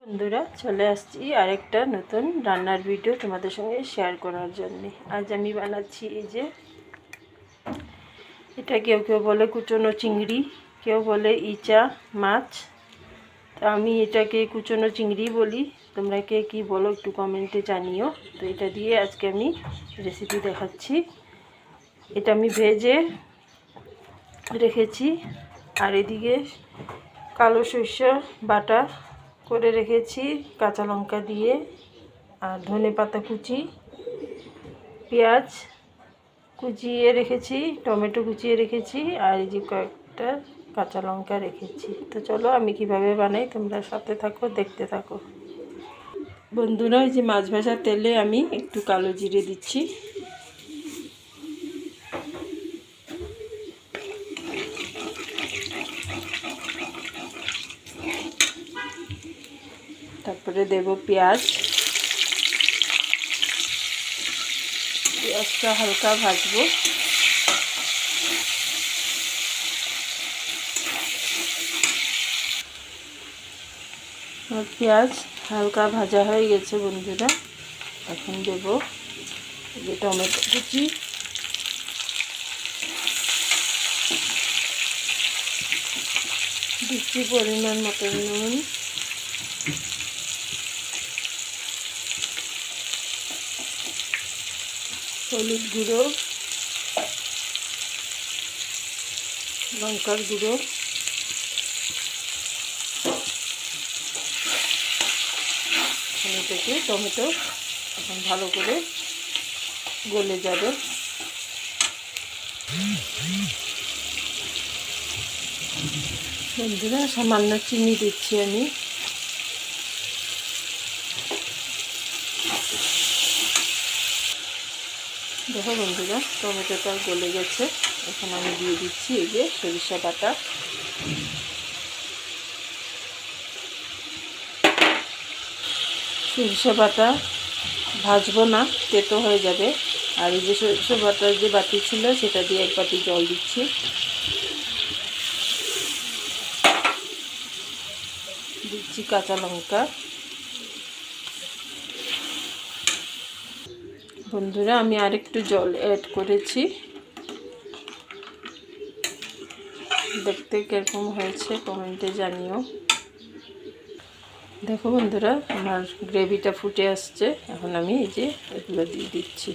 বন্ধুরা চলে আসছি আরেকটা নতুন রান্নার ভিডিও তোমাদের সঙ্গে শেয়ার করার জন্য। আজ আমি বানাচ্ছি এই যে এটা কেউ কেউ বলে কুচনো চিংড়ি, কেউ বলে ইচা মাছ। তো আমি এটাকে কুচনো চিংড়ি বলি, তোমরা কে কী বলো একটু কমেন্টে জানিও। তো এটা দিয়ে আজকে আমি রেসিপি দেখাচ্ছি। এটা আমি ভেজে রেখেছি আর এদিকে কালো সর্ষ বাটা করে রেখেছি কাঁচা লঙ্কা দিয়ে, আর ধনে পাতা কুচি, পেঁয়াজ কুচিয়ে রেখেছি, টমেটো কুচিয়ে রেখেছি, আর এই যে কয়েকটা কাঁচা লঙ্কা রেখেছি। তো চলো আমি কিভাবে বানাই তোমরা সাথে থাকো, দেখতে থাকো। বন্ধুরা এই যে মাছ ভাজার তেলে আমি একটু কালো জিরে দিচ্ছি, তারপরে দেব পেঁয়াজ। পেঁয়াজটা হালকা ভাজবো। পেঁয়াজ হালকা ভাজা হয়ে গেছে বন্ধুরা, এখন দেব যে টমেটো কুচি, দিচ্ছি পরিমাণ মতো নুন, হলুদ গুঁড়ো, লঙ্কার গুঁড়ো, থেকে টমেটো এখন ভালো করে গলে যাবে। বন্ধুরা সামান্য চিনি দিচ্ছি আমি। দেখো বন্ধুরা টমেটোটা গলে গেছে, এখন আমি দিয়ে দিচ্ছি এই যে সরিষা বাটা। সরিষা বাটা ভাজবো না, তেতো হয়ে যাবে। আর এই যে সরিষা বাটার যে বাটি ছিল সেটা দিয়ে এক বাটি জল দিচ্ছি। দিচ্ছি কাঁচা লঙ্কা। বন্ধুরা আমি আরেকটু জল অ্যাড করেছি, দেখতে কিরকম হয়েছে কমেন্টে জানিও। দেখো বন্ধুরা আমার গ্রেভিটা ফুটে আসছে, এখন আমি এই যে এগুলো দিয়ে দিচ্ছি।